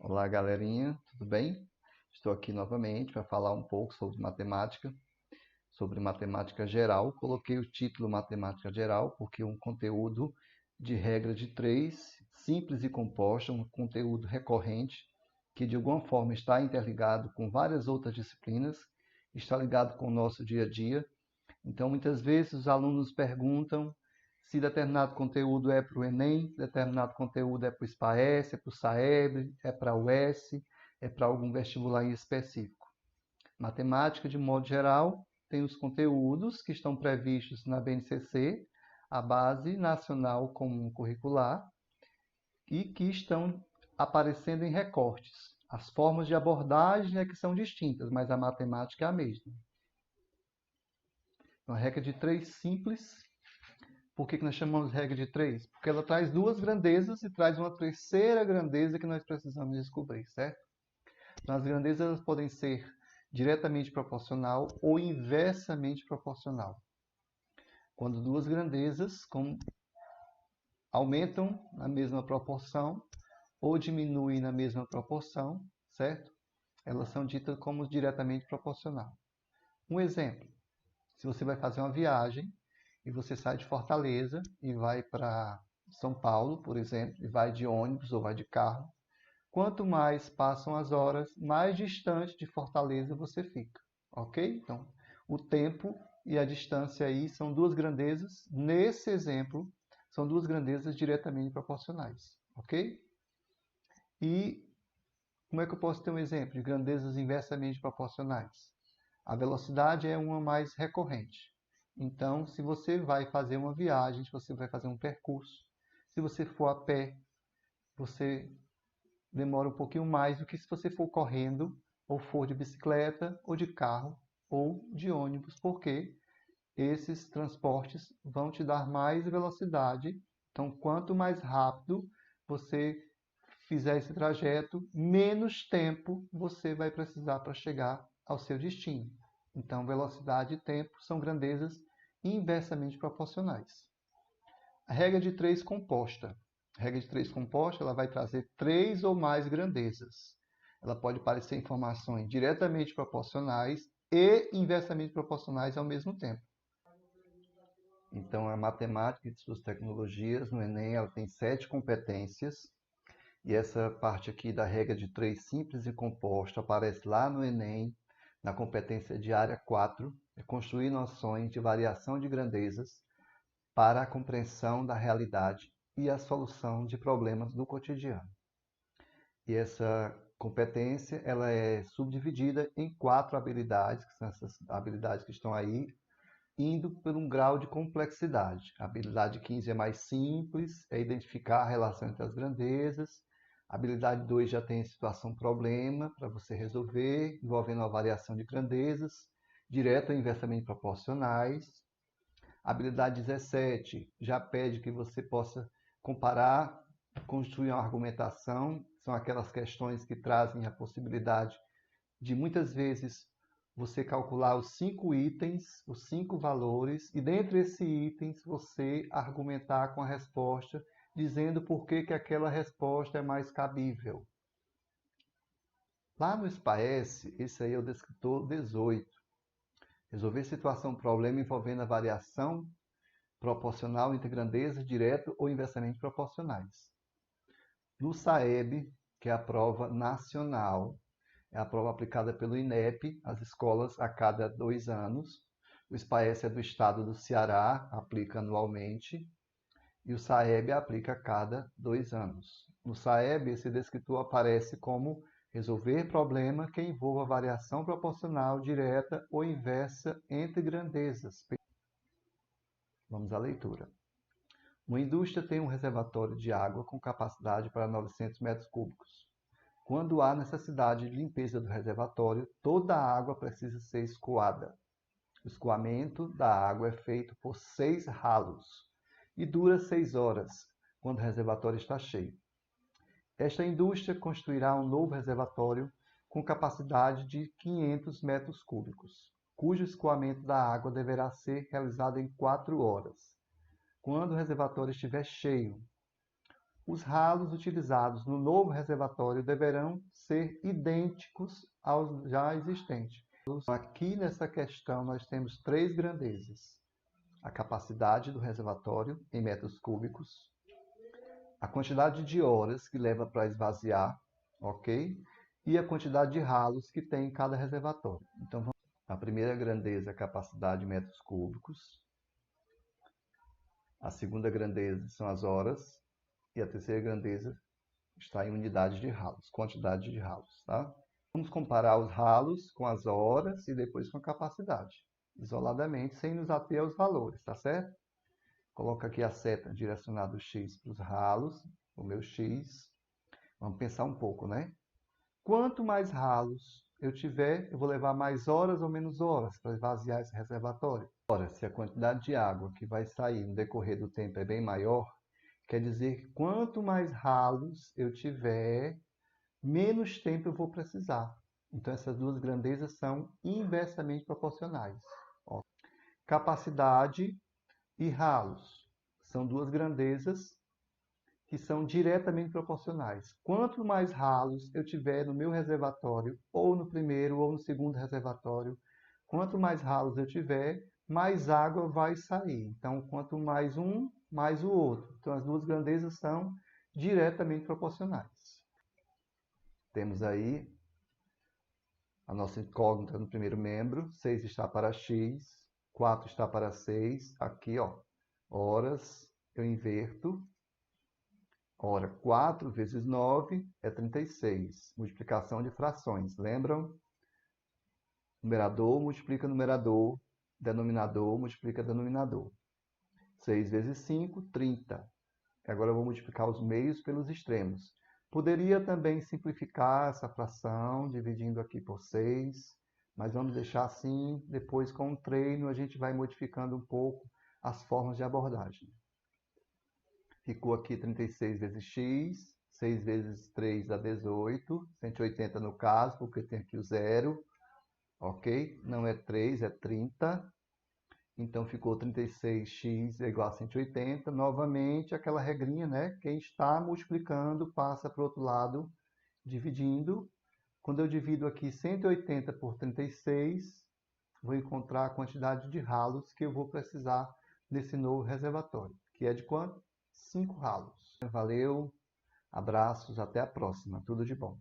Olá, galerinha, tudo bem? Estou aqui novamente para falar um pouco sobre matemática geral. Coloquei o título Matemática Geral porque é um conteúdo de regra de três, simples e composta, um conteúdo recorrente que de alguma forma está interligado com várias outras disciplinas, está ligado com o nosso dia a dia. Então, muitas vezes os alunos perguntam se determinado conteúdo é para o Enem, determinado conteúdo é para o SPAES, é para o SAEB, é para o UES, é para algum vestibular em específico. Matemática, de modo geral, tem os conteúdos que estão previstos na BNCC, a Base Nacional Comum Curricular, e que estão aparecendo em recortes. As formas de abordagem é que são distintas, mas a matemática é a mesma. Uma regra de três simples. Por que nós chamamos de regra de três? Porque ela traz duas grandezas e traz uma terceira grandeza que nós precisamos descobrir, certo? Então, as grandezas elas podem ser diretamente proporcional ou inversamente proporcional. Quando duas grandezas aumentam na mesma proporção ou diminuem na mesma proporção, certo? Elas são ditas como diretamente proporcional. Um exemplo, se você vai fazer uma viagem e você sai de Fortaleza e vai para São Paulo, por exemplo, e vai de ônibus ou vai de carro, quanto mais passam as horas, mais distante de Fortaleza você fica, ok? Então, o tempo e a distância aí são duas grandezas, nesse exemplo, são duas grandezas diretamente proporcionais, ok? E como é que eu posso ter um exemplo de grandezas inversamente proporcionais? A velocidade é uma mais recorrente. Então, se você vai fazer uma viagem, se você vai fazer um percurso, se você for a pé, você demora um pouquinho mais do que se você for correndo, ou for de bicicleta, ou de carro, ou de ônibus, porque esses transportes vão te dar mais velocidade. Então, quanto mais rápido você fizer esse trajeto, menos tempo você vai precisar para chegar ao seu destino. Então, velocidade e tempo são grandezas inversamente proporcionais. A regra de três composta. A regra de três composta ela vai trazer três ou mais grandezas. Ela pode parecer informações diretamente proporcionais e inversamente proporcionais ao mesmo tempo. Então, a matemática e suas tecnologias no Enem ela tem 7 competências. E essa parte aqui da regra de três simples e composta aparece lá no Enem, na competência de área 4, é construir noções de variação de grandezas para a compreensão da realidade e a solução de problemas do cotidiano. E essa competência ela é subdividida em 4 habilidades, que são essas habilidades que estão aí, indo por um grau de complexidade. A habilidade 15 é mais simples, é identificar a relação entre as grandezas. A habilidade 2 já tem situação-problema para você resolver, envolvendo uma variação de grandezas, direta ou inversamente proporcionais. A habilidade 17 já pede que você possa comparar, construir uma argumentação. São aquelas questões que trazem a possibilidade de muitas vezes você calcular os 5 itens, os 5 valores, e dentre esses itens você argumentar com a resposta, dizendo por que aquela resposta é mais cabível. Lá no SPAES, esse aí é o descritor 18. Resolver situação problema envolvendo a variação proporcional entre grandezas direta ou inversamente proporcionais. No SAEB, que é a prova nacional, é a prova aplicada pelo INEP, as escolas a cada 2 anos. O SPAES é do estado do Ceará, aplica anualmente. E o SAEB aplica a cada 2 anos. No SAEB, esse descritor aparece como resolver problema que envolva variação proporcional direta ou inversa entre grandezas. Vamos à leitura. Uma indústria tem um reservatório de água com capacidade para 900 metros cúbicos. Quando há necessidade de limpeza do reservatório, toda a água precisa ser escoada. O escoamento da água é feito por 6 ralos e dura 6 horas, quando o reservatório está cheio. Esta indústria construirá um novo reservatório com capacidade de 500 metros cúbicos, cujo escoamento da água deverá ser realizado em 4 horas. Quando o reservatório estiver cheio, Os ralos utilizados no novo reservatório deverão ser idênticos aos já existentes. Aqui nessa questão nós temos 3 grandezas. A capacidade do reservatório em metros cúbicos, a quantidade de horas que leva para esvaziar, ok? E a quantidade de ralos que tem em cada reservatório. Então, a primeira grandeza é a capacidade de metros cúbicos. A segunda grandeza são as horas. E a terceira grandeza está em unidade de ralos, quantidade de ralos, tá? Vamos comparar os ralos com as horas e depois com a capacidade, isoladamente, sem nos ater aos valores, tá certo? Coloca aqui a seta direcionada do X para os ralos, o meu X. Vamos pensar um pouco, né? Quanto mais ralos eu tiver, eu vou levar mais horas ou menos horas para esvaziar esse reservatório. Ora, se a quantidade de água que vai sair no decorrer do tempo é bem maior, quer dizer que quanto mais ralos eu tiver, menos tempo eu vou precisar. Então, essas duas grandezas são inversamente proporcionais. Ó, capacidade e ralos são duas grandezas que são diretamente proporcionais. Quanto mais ralos eu tiver no meu reservatório, ou no primeiro ou no segundo reservatório, quanto mais ralos eu tiver, mais água vai sair. Então, quanto mais um, mais o outro. Então, as duas grandezas são diretamente proporcionais. Temos aí a nossa incógnita no primeiro membro. 6 está para x, 4 está para 6. Aqui, ó, horas, eu inverto. Ora, 4 vezes 9 é 36. Multiplicação de frações. Lembram? Numerador multiplica numerador. Denominador multiplica denominador. 6 vezes 5, 30. Agora eu vou multiplicar os meios pelos extremos. Poderia também simplificar essa fração, dividindo aqui por 6, mas vamos deixar assim, depois com o treino a gente vai modificando um pouco as formas de abordagem. Ficou aqui 36 vezes x, 6 vezes 3 dá 18, 180 no caso, porque tem aqui o zero, ok? Não é 3, é 30. Então, ficou 36x é igual a 180. Novamente, aquela regrinha, né? Quem está multiplicando passa para o outro lado, dividindo. Quando eu divido aqui 180 por 36, vou encontrar a quantidade de ralos que eu vou precisar nesse novo reservatório, que é de quanto? 5 ralos. Valeu, abraços, até a próxima. Tudo de bom.